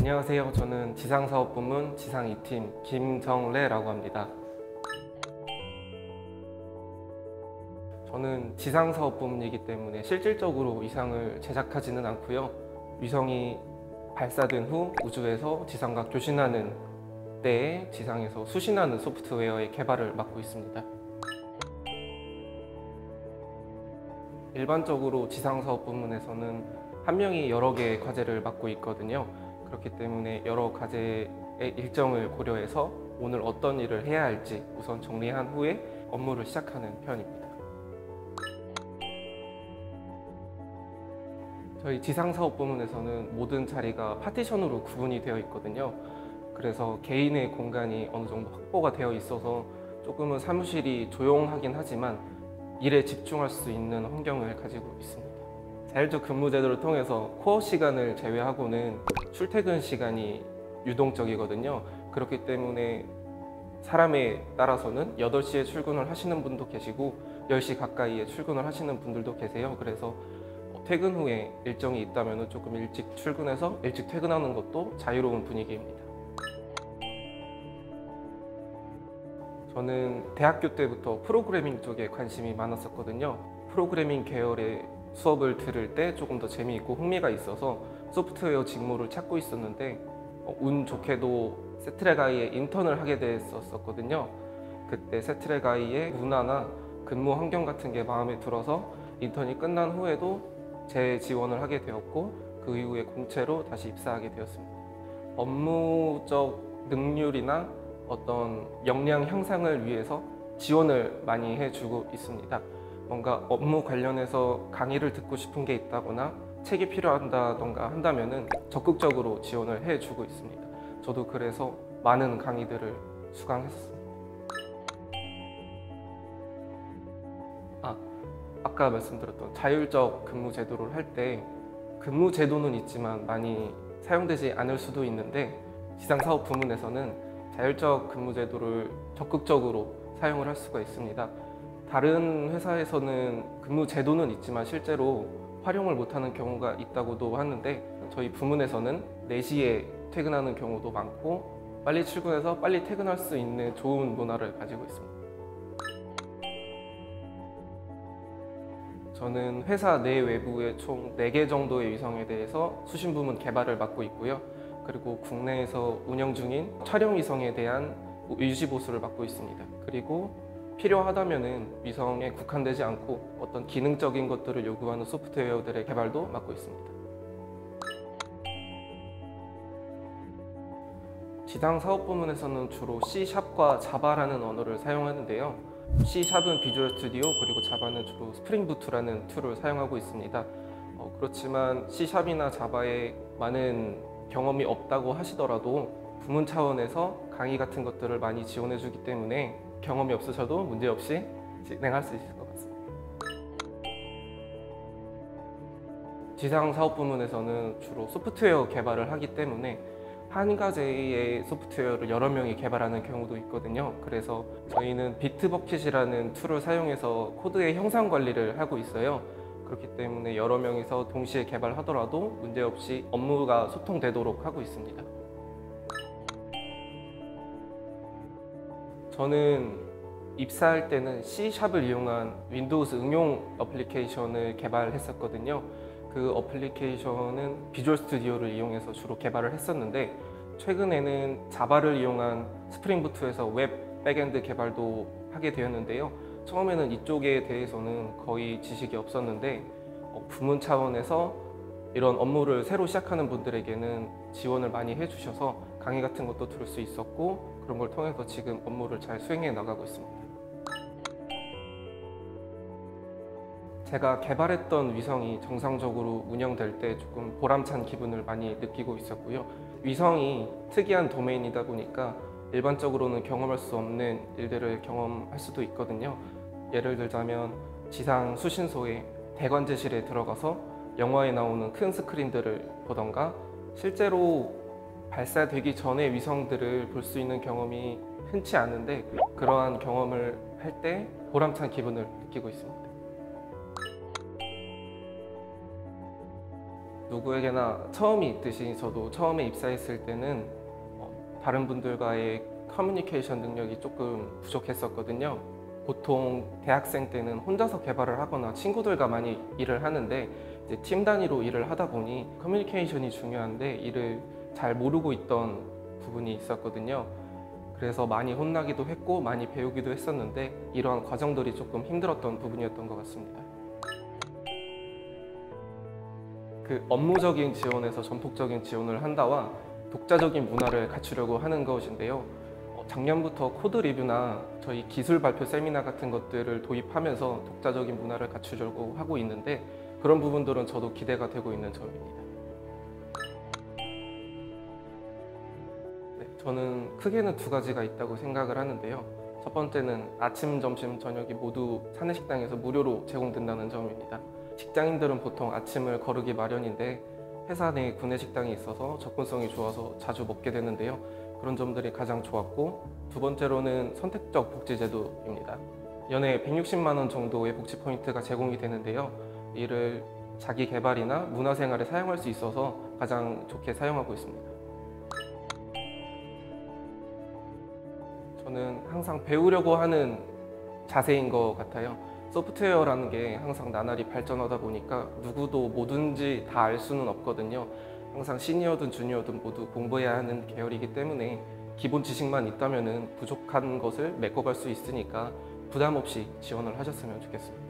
안녕하세요. 저는 지상사업부문 지상 2팀 김정래라고 합니다. 저는 지상사업부문이기 때문에 실질적으로 위상을 제작하지는 않고요. 위성이 발사된 후 우주에서 지상과 교신하는 때에 지상에서 수신하는 소프트웨어의 개발을 맡고 있습니다. 일반적으로 지상사업부문에서는 한 명이 여러 개의 과제를 맡고 있거든요. 그렇기 때문에 여러 과제의 일정을 고려해서 오늘 어떤 일을 해야 할지 우선 정리한 후에 업무를 시작하는 편입니다. 저희 지상사업부문에서는 모든 자리가 파티션으로 구분이 되어 있거든요. 그래서 개인의 공간이 어느 정도 확보가 되어 있어서 조금은 사무실이 조용하긴 하지만 일에 집중할 수 있는 환경을 가지고 있습니다. 자율적 근무 제도를 통해서 코어 시간을 제외하고는 출퇴근 시간이 유동적이거든요. 그렇기 때문에 사람에 따라서는 8시에 출근을 하시는 분도 계시고 10시 가까이에 출근을 하시는 분들도 계세요. 그래서 퇴근 후에 일정이 있다면 조금 일찍 출근해서 일찍 퇴근하는 것도 자유로운 분위기입니다. 저는 대학교 때부터 프로그래밍 쪽에 관심이 많았었거든요. 프로그래밍 계열의 수업을 들을 때 조금 더 재미있고 흥미가 있어서 소프트웨어 직무를 찾고 있었는데 운 좋게도 세트랙아이에 인턴을 하게 됐었거든요. 그때 세트랙아이의 문화나 근무 환경 같은 게 마음에 들어서 인턴이 끝난 후에도 재지원을 하게 되었고 그 이후에 공채로 다시 입사하게 되었습니다. 업무적 능률이나 어떤 역량 향상을 위해서 지원을 많이 해주고 있습니다. 뭔가 업무 관련해서 강의를 듣고 싶은 게 있다거나 책이 필요하다던가 한다면은 적극적으로 지원을 해주고 있습니다. 저도 그래서 많은 강의들을 수강했었습니다. 아까 말씀드렸던 자율적 근무 제도를 할 때 근무 제도는 있지만 많이 사용되지 않을 수도 있는데 지상사업 부문에서는 자율적 근무 제도를 적극적으로 사용을 할 수가 있습니다. 다른 회사에서는 근무 제도는 있지만 실제로 활용을 못하는 경우가 있다고도 하는데 저희 부문에서는 4시에 퇴근하는 경우도 많고 빨리 출근해서 빨리 퇴근할 수 있는 좋은 문화를 가지고 있습니다. 저는 회사 내 외부의 총 4개 정도의 위성에 대해서 수신 부문 개발을 맡고 있고요. 그리고 국내에서 운영 중인 촬영 위성에 대한 유지 보수를 맡고 있습니다. 그리고 필요하다면 위성에 국한되지 않고 어떤 기능적인 것들을 요구하는 소프트웨어들의 개발도 맡고 있습니다. 지상사업 부문에서는 주로 C#과 자바라는 언어를 사용하는데요. C#은 비주얼 스튜디오, 그리고 자바는 주로 스프링 부트라는 툴을 사용하고 있습니다. 그렇지만 C#이나 자바에 많은 경험이 없다고 하시더라도 부문 차원에서 강의 같은 것들을 많이 지원해 주기 때문에 경험이 없으셔도 문제없이 진행할 수 있을 것 같습니다. 지상사업 부문에서는 주로 소프트웨어 개발을 하기 때문에 한 가지의 소프트웨어를 여러 명이 개발하는 경우도 있거든요. 그래서 저희는 비트버킷이라는 툴을 사용해서 코드의 형상 관리를 하고 있어요. 그렇기 때문에 여러 명이서 동시에 개발하더라도 문제없이 업무가 소통되도록 하고 있습니다. 저는 입사할 때는 C#을 이용한 윈도우즈 응용 어플리케이션을 개발했었거든요. 그 어플리케이션은 비주얼 스튜디오를 이용해서 주로 개발을 했었는데 최근에는 자바를 이용한 스프링 부트에서 웹 백엔드 개발도 하게 되었는데요. 처음에는 이쪽에 대해서는 거의 지식이 없었는데 부문 차원에서 이런 업무를 새로 시작하는 분들에게는 지원을 많이 해주셔서 강의 같은 것도 들을 수 있었고 그런 걸 통해서 지금 업무를 잘 수행해 나가고 있습니다. 제가 개발했던 위성이 정상적으로 운영될 때 조금 보람찬 기분을 많이 느끼고 있었고요. 위성이 특이한 도메인이다 보니까 일반적으로는 경험할 수 없는 일들을 경험할 수도 있거든요. 예를 들자면 지상 수신소의 대관제실에 들어가서 영화에 나오는 큰 스크린들을 보던가 실제로 발사되기 전에 위성들을 볼 수 있는 경험이 흔치 않은데 그러한 경험을 할 때 보람찬 기분을 느끼고 있습니다. 누구에게나 처음이 있듯이 저도 처음에 입사했을 때는 다른 분들과의 커뮤니케이션 능력이 조금 부족했었거든요. 보통 대학생 때는 혼자서 개발을 하거나 친구들과 많이 일을 하는데 이제 팀 단위로 일을 하다 보니 커뮤니케이션이 중요한데 이를 잘 모르고 있던 부분이 있었거든요. 그래서 많이 혼나기도 했고 많이 배우기도 했었는데 이러한 과정들이 조금 힘들었던 부분이었던 것 같습니다. 그 업무적인 지원에서 전폭적인 지원을 한다와 독자적인 문화를 갖추려고 하는 것인데요. 작년부터 코드 리뷰나 저희 기술 발표 세미나 같은 것들을 도입하면서 독자적인 문화를 갖추려고 하고 있는데 그런 부분들은 저도 기대가 되고 있는 점입니다. 네, 저는 크게는 두 가지가 있다고 생각을 하는데요. 첫 번째는 아침, 점심, 저녁이 모두 사내식당에서 무료로 제공된다는 점입니다. 직장인들은 보통 아침을 거르기 마련인데 회사 내에 구내식당이 있어서 접근성이 좋아서 자주 먹게 되는데요. 그런 점들이 가장 좋았고, 두 번째로는 선택적 복지제도입니다. 연에 160만 원 정도의 복지 포인트가 제공이 되는데요. 이를 자기 개발이나 문화생활에 사용할 수 있어서 가장 좋게 사용하고 있습니다. 저는 항상 배우려고 하는 자세인 것 같아요. 소프트웨어라는 게 항상 나날이 발전하다 보니까 누구도 뭐든지 다 알 수는 없거든요. 항상 시니어든 주니어든 모두 공부해야 하는 계열이기 때문에 기본 지식만 있다면 부족한 것을 메꿔갈 수 있으니까 부담 없이 지원을 하셨으면 좋겠습니다.